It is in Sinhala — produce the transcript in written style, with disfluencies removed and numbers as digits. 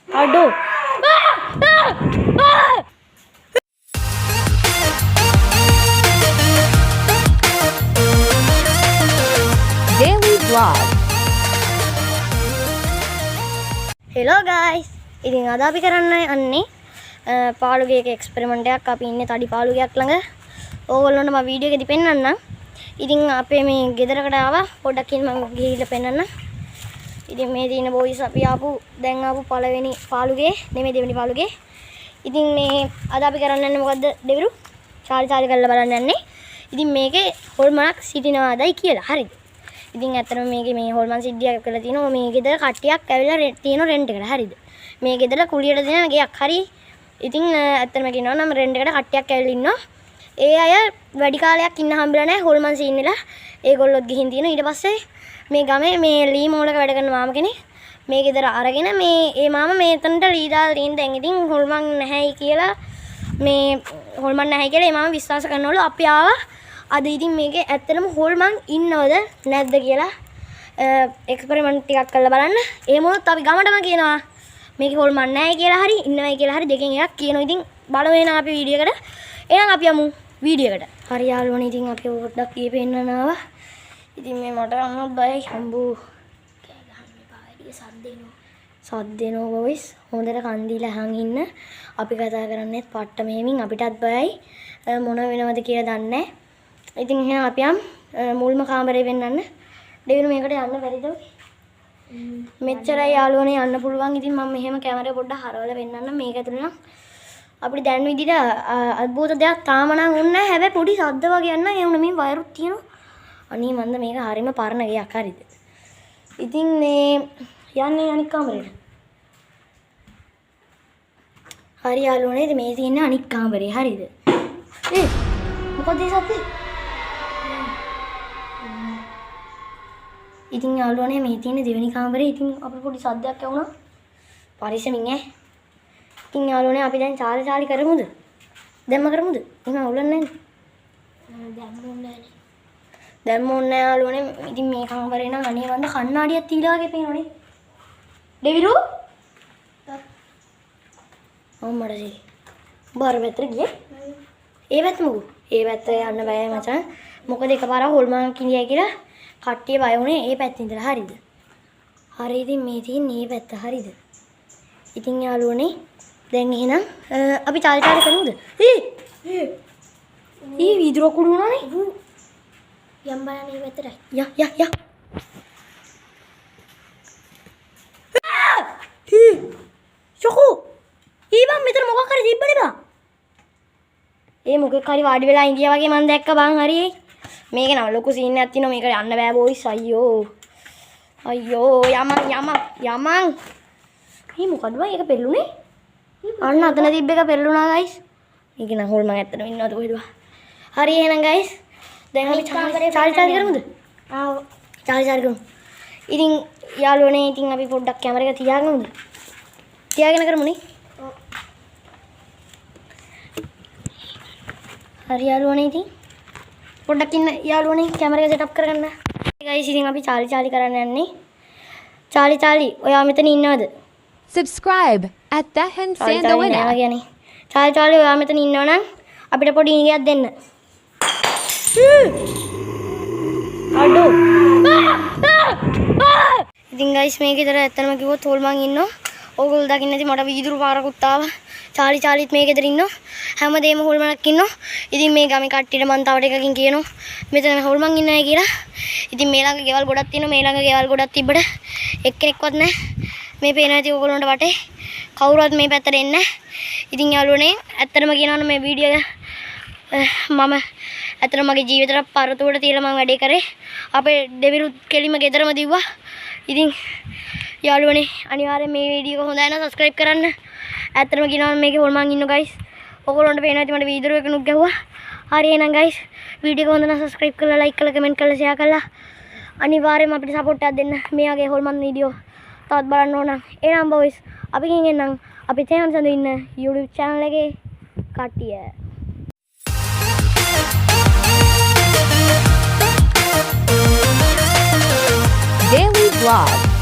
අඩෝ Daily Vlog. හෙලෝ ගයිස් ඉතින් අද අපි කරන්න යන්නේ පාළුගේ එක්ස්පෙරිමන්ට් එකක් අපි ඉන්නේ තඩි පාළුගයක් ළඟ ඕගොල්ලන්ට මම වීඩියෝ එකේදී පෙන්නන්නම් ඉතින් අපේ මේ ගෙදරකට ආවා පොඩ්ඩක් ඉන්න මම ගිහිල්ලා පෙන්නන්නම් ඉතින් මේ තියෙන බොයිස් අපි දැන් ආපු පළවෙනි පාළුගේ නෙමෙයි දෙවෙනි පාළුගේ ඉතින් මේ අද අපි කරන්න යන්නේ මොකද්ද දෙවිරු චාලි කරලා බලන්න යන්නේ ඉතින් මේකේ හොල්මනක් සිටිනවාදයි කියලා හරිද ඉතින් ඇත්තටම මේකේ මේ හොල්මන් සිද්ධියක් කරලා තිනවා මේ ගෙදර කට්ටියක් ඇවිල්ලා තියෙන රෙන්ට් එකට හරිද මේ ගෙදර කුලියට දෙන ගයක් හරි ඉතින් ඇත්තටම කියනවා නම් රෙන්ට් එකට කට්ටියක් ඇවිල්ලා ඉන්නවා ඒ අය වැඩි කාලයක් ඉන්න හම්බෙලා නැහැ හොල්මන් සීන් වෙලා ඒගොල්ලොත් ගිහින් තියෙනවා ඊට පස්සේ මේ ගමේ මේ ලී මෝලක වැඩ කරන මාම කෙනෙක් මේ ගෙදර අරගෙන ඒ මාම මේතනට ලී දාලා තියෙන දැන් ඉතින් හොල්මන් නැහැයි කියලා ඒ මාම විශ්වාස කරනවලු අපි ආවා අද ඉතින් මේකේ ඇත්තටම හොල්මන් ඉන්නවද නැද්ද කියලා එක්ස්පෙරිමන්ට් ටිකක් කරලා බලන්න. එහෙම වුණොත් අපි ගමටම කියනවා මේකේ හොල්මන් නැහැ කියලා හරි ඉන්නවයි කියලා හරි දෙකෙන් එකක් කියනවා. ඉතින් බලමු එහෙනම් අපි වීඩියෝ එකට. එහෙනම් අපි යමු වීඩියෝ එකට. හරි යාළුවනේ ඉතින් අපි පොඩ්ඩක් ගියේ පෙන්නනවා. ඉතින් මේ මට අම්මා බයි හම්බු කෑ ගහන්න එපා වැඩි සද්ද එනවා බොයිස්. හොඳට කන් දීලා අහන් ඉන්න. අපි කතා කරන්නේත් පට්ට මෙහෙමින් අපිටත් බයයි. මොන වෙනවද කියලා දන්නේ නැහැ. ඉතින් එහෙනම් අපි මුල්ම කාමරේ වෙන්නන්න දෙවිනු මේකට යන්න බැරිද මෙච්චරයි යාළුවනේ යන්න පුළුවන් ඉතින් මම මෙහෙම කැමරේ පොඩ්ඩක් හරවලා වෙන්නන්න මේක ඇතුළේ නම් අපිට දැන් විදිහට අద్భుත දෙයක් තාම නම් වුන්නේ නැහැ හැබැයි පොඩි සද්ද වගේ යන්න ඒ වුණ මේ වයරුත් තියෙනවා අනේ මන්ද මේක හරියම පරණ ගයක් හරිද ඉතින් මේ යන්නේ අනික් කාමරේට හරි යාළුවනේ ඉතින් මේ තියෙන අනික් කාමරේ හරිද මොකද ඒ සද්දේ ඉතින් යාළුවනේ මේ තියෙන දෙවෙනි කාමරේ ඉතින් අපිට පොඩි සද්දයක් ඇහුණා. පරිස්සමින් ඈ. ඉතින් යාළුවනේ අපි දැන් චාලි කරමුද? දැම්ම කරමුද? එහෙම අවුලන්නේ නැහැ. දැම්ම ඕනේ යාළුවනේ. ඉතින් මේ කාමරේ නම් අනේ වන්ද කණ්ණාඩියක් තීලා වගේ පේනවනේ. දෙවිරු? අම්මඩ සී. බාර මෙතර ගියේ. ඒ පැත්ත මොකෝ? ඒ පැත්ත යන්න බෑ මචං. මොකද එකපාරක් හොල්මන් කිනියයි කියලා කට්ටිය බය වුණේ ඒ පැත්තේ ඉඳලා හරිද? හරි ඉතින් මේ තියෙන්නේ මේ පැත්ත හරිද? ඉතින් යාළුවනේ දැන් එහෙනම් අපි චාලි කරමුද? වීදුර කුඩු වුණානේ. යම් බලන්න මේ පැත්තට. යා. චොකෝ. ඊබම් මෙතන මොකක් හරි තිබ්බනේ බා. ඒ මොකෙක් හරි වාඩි වෙලා ඉඳියා වගේ මම දැක්ක බං හරියේ. මේක නම් ලොකු සීන් එකක් තියෙනවා මේක යන්න බෑ බොයිස් අයියෝ යමන් මේ මොකද බං ඒක පෙරළුනේ අන්න අතන තිබ්බ එක පෙරළුණා ගයිස් මේක නම් හොල්මන් ඇත්තටම ඉන්නවද කොහෙද හරි එහෙනම් ගයිස් දැන් අපි චාලි කරමුද චාලි කරමු ඉතින් යාළුවනේ ඉතින් අපි පොඩ්ඩක් කැමරා එක තියාගෙන කරමුනේ හරි යාළුවනේ ඉතින් පොඩ්ඩක් ඉන්න යාළුවනේ කැමරා එක සෙටප් කරගන්න. ගයිස් ඉතින් අපි චාලි කරන්න යන්නේ. චාලි ඔයා මෙතන ඉන්නවද? Subscribe at the and say the winner. Charlie ඔයා මෙතන ඉන්නවනම් අපිට පොඩි ඉඟියක් දෙන්න. අඩෝ. ඉතින් ගයිස් මේක විතර ඇත්තම කිව්වොත් හොල්මන් ඉන්නවා. ඕගොල්ලෝ දකින්න නැති මට වීදුරු පාරකුත් ආවා. චාලිත් මේක ගෙදර ඉන්නවා. හැමදේම හොල්මනක් ඉන්නවා. ඉතින් මේ ගමේ කට්ටියට මං තව ටිකකින් කියනවා මෙතන හොල්මන් ඉන්නයි කියලා. ඉතින් මේ ළඟ ගෙවල් ගොඩක් තියෙනවා. මේ ළඟ ගෙවල් ගොඩක් තිබ්බට එක්කෙනෙක්වත් නැහැ. මේ පේන ඇති ඕගොල්ලන්ට වටේ කවුරුවත් මේ පැත්තට එන්නේ නැහැ. ඉතින් යාළුවනේ ඇත්තටම කියනවනම් මේ වීඩියෝ එක මම ඇත්තටම මගේ ජීවිතේට පරතුවට තියලා මම වැඩේ කරේ. අපේ දෙවිරු කෙලිම ගෙදරම දිව්වා. ඉතින් යාළුවනේ අනිවාර්යෙන් මේ වීඩියෝ එක හොඳයි නම් සබ්ස්ක්‍රයිබ් කරන්න. ඇත්තටම කියනවා මේකේ හොල්මන් ඉන්නෝ ගයිස්. ඔයගොල්ලන්ට පේනවා ඇති මට වීඩියෝ එකනුත් ගැහුවා. හරි එහෙනම් ගයිස් වීඩියෝ එක හොඳ නම් සබ්ස්ක්‍රයිබ් කරලා ලයික් කරලා කමෙන්ට් කරලා ෂෙයා කරලා අනිවාර්යෙන්ම අපිට සපෝට් එකක් දෙන්න. මේ වගේ හොල්මන් වීඩියෝ තවත් බලන්න ඕන. එහෙනම් බොයිස් අපි ගිහින් එන්නම්. අපි තේමන් සඳ ඉන්න YouTube channel එකේ කට්ටිය. Daily Vlog.